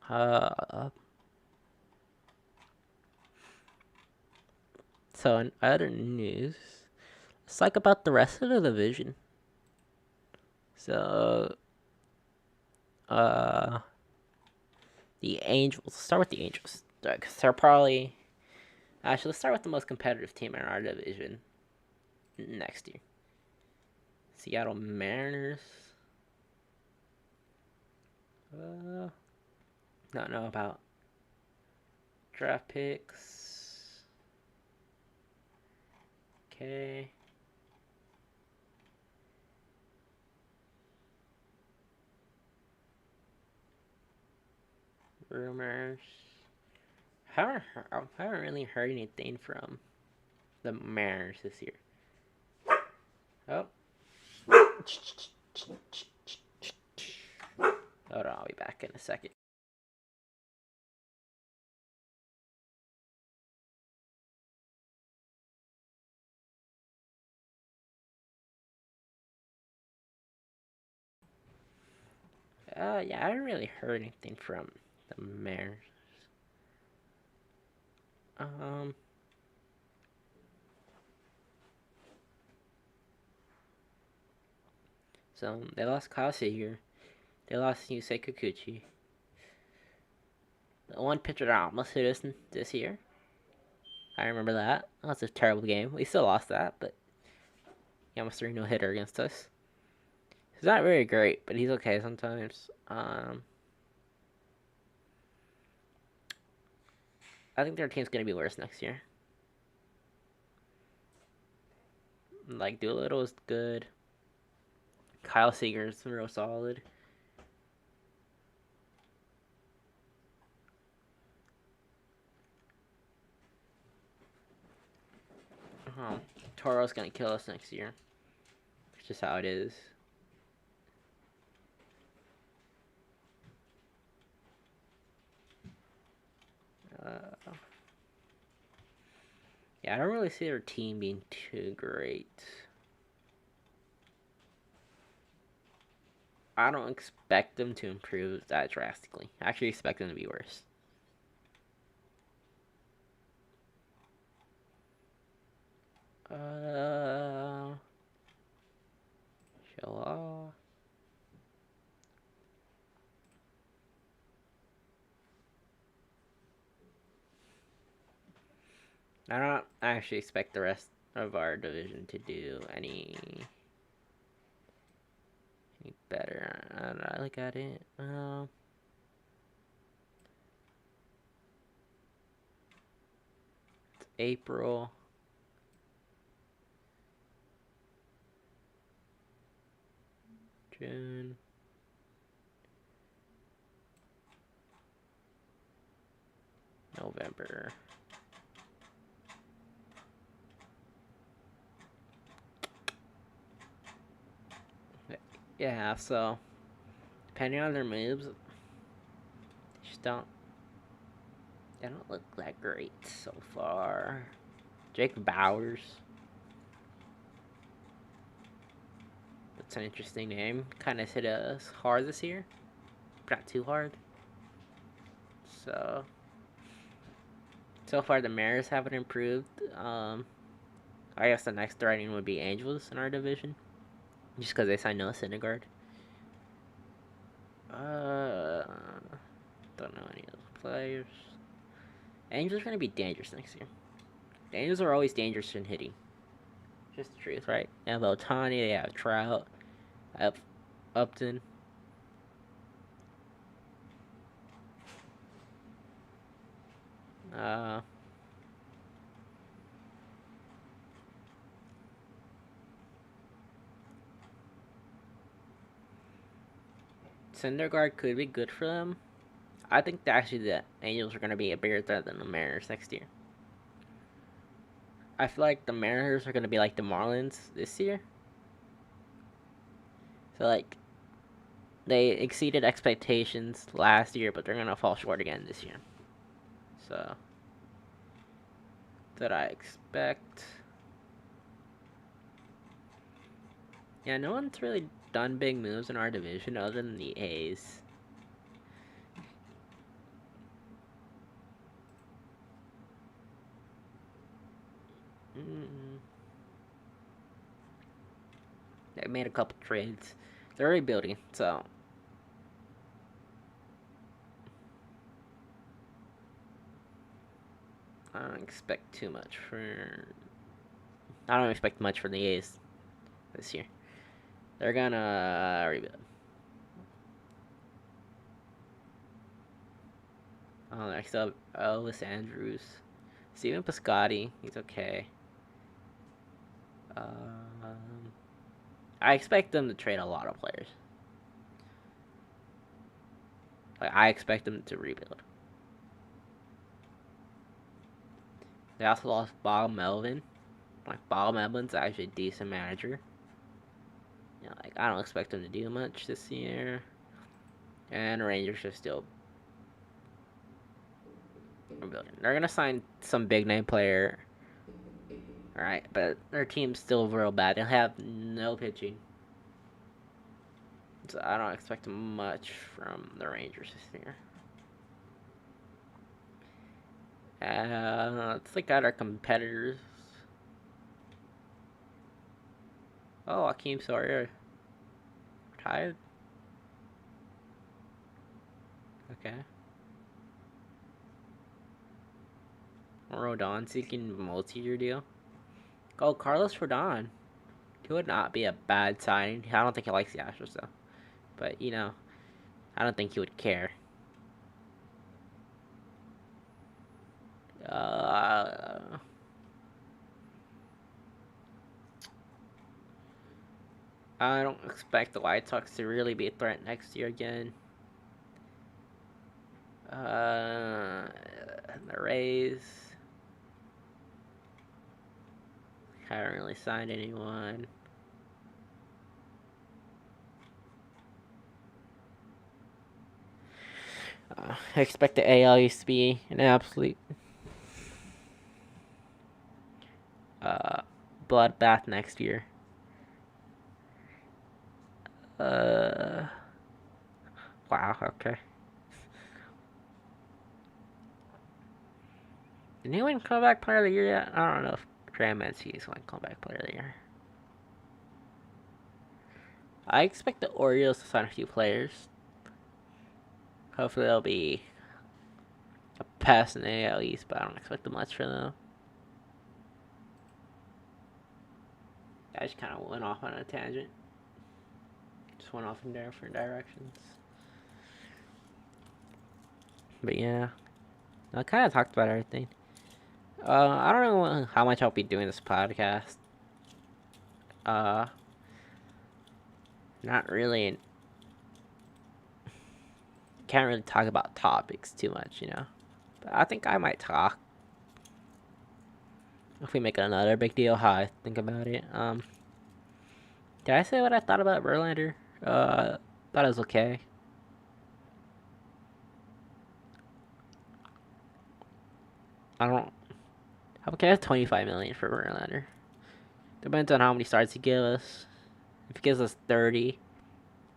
So in other news, let's talk about the rest of the division. So, the Angels. Let's start with the Angels. Because they're probably... Actually, let's start with the most competitive team in our division next year. Seattle Mariners. Don't know about draft picks. Okay. Rumors. I haven't really heard anything from the Mariners this year. Oh. Hold on, I'll be back in a second. Yeah, I haven't really heard anything from the Mariners. So they lost Kyle Seager. They lost Yusei Kikuchi. The one pitcher that almost hit us this year. I remember that. That was a terrible game. We still lost that, but he almost threw no hitter against us. He's not very great, but he's okay sometimes. I think their team's gonna be worse next year. Like Doolittle is good. Kyle Seager's real solid. Toro's gonna kill us next year. It's just how it is. Yeah, I don't really see their team being too great. I don't expect them to improve that drastically. I actually expect them to be worse. Show off. I don't actually expect the rest of our division to do any better. I don't know. I look at it. It's April. June. November. Yeah, so depending on their moves, they don't look that great so far. Jake Bowers. That's an interesting name. Kind of hit us hard this year. But not too hard. So far the Mariners haven't improved. I guess the next threatening would be Angels in our division, just because they signed Noah Syndergaard. Don't know any of those players. Angels are gonna be dangerous next year. The Angels are always dangerous in hitting. Just the truth, right? They have Ohtani, they have Trout, they have Upton. Syndergaard could be good for them. I think that actually the Angels are going to be a bigger threat than the Mariners next year. I feel like the Mariners are going to be like the Marlins this year. So, like, they exceeded expectations last year, but they're going to fall short again this year. So, that I expect. Yeah, no one's really done big moves in our division other than the A's. They made a couple trades. They're rebuilding, so I don't expect too much for. I don't expect much from the A's this year. They're gonna rebuild. Next up, Elvis Andrews, Steven Piscotty. He's okay. I expect them to trade a lot of players. Like, I expect them to rebuild. They also lost Bob Melvin. Like, Bob Melvin's actually a decent manager. You know, like, I don't expect them to do much this year. And the Rangers are still rebuilding. They're gonna sign some big name player. Alright, but their team's still real bad. They have no pitching. So I don't expect much from the Rangers this year. Let's look at our competitors. Oh, Akeem Sawyer retired. Okay. Rodon seeking multi-year deal. Oh, Carlos Rodon. He would not be a bad signing. I don't think he likes the Astros though. But you know, I don't think he would care. I don't expect the White Sox to really be a threat next year again. The Rays haven't really signed anyone. I expect the AL East to be an absolute bloodbath next year. Wow, okay. Did anyone come back player of the year yet? I don't know if Trey Mancini is going to come back player of the year. I expect the Orioles to sign a few players. Hopefully they'll be a pass in the AL East, but I don't expect much from them. I just kind of went off on a tangent. Just went off in different directions. But yeah, I kind of talked about everything. I don't know how much I'll be doing this podcast. Not really. Can't really talk about topics too much, you know. But I think I might talk. If we make another big deal, how I think about it. Did I say what I thought about Verlander? Thought it was okay. I don't. Okay, that's 25 million for Verlander. Depends on how many starts he gives us. If he gives us 30,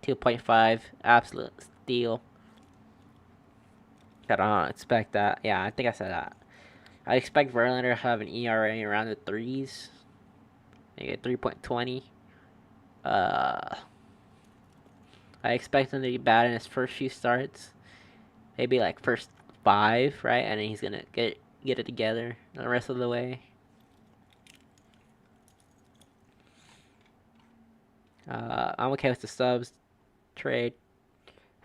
2.5, absolute steal. I don't expect that. Yeah, I think I said that. I expect Verlander to have an ERA around the threes. Make it 3.20. I expect him to be bad in his first few starts. Maybe like first 5, right? And then he's gonna get it together the rest of the way. I'm okay with the Stubbs trade.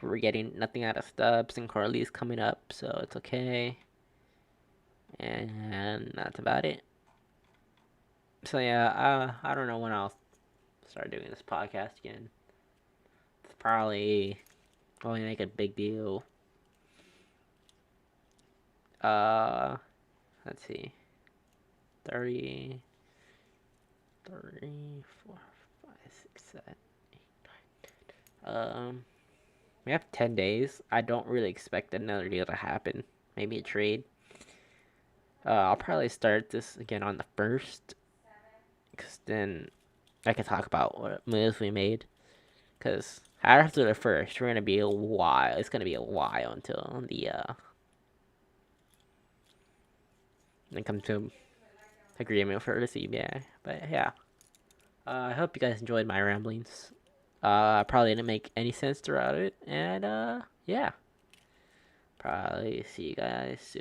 We're getting nothing out of Stubbs, and Corley's coming up, so it's okay. And that's about it. So yeah, I don't know when I'll start doing this podcast again. It's probably when we make a big deal. Let's see. 30, 3, 4, 5, 6, 7, 8, 9. We have 10 days. I don't really expect another deal to happen. Maybe a trade. I'll probably start this again on the 1st. Because then I can talk about what moves we made. Because after the 1st, we're going to be a while. It's going to be a while until the then come to agreement for the CBA. But yeah. I hope you guys enjoyed my ramblings. Probably didn't make any sense throughout it. And yeah. Probably see you guys soon.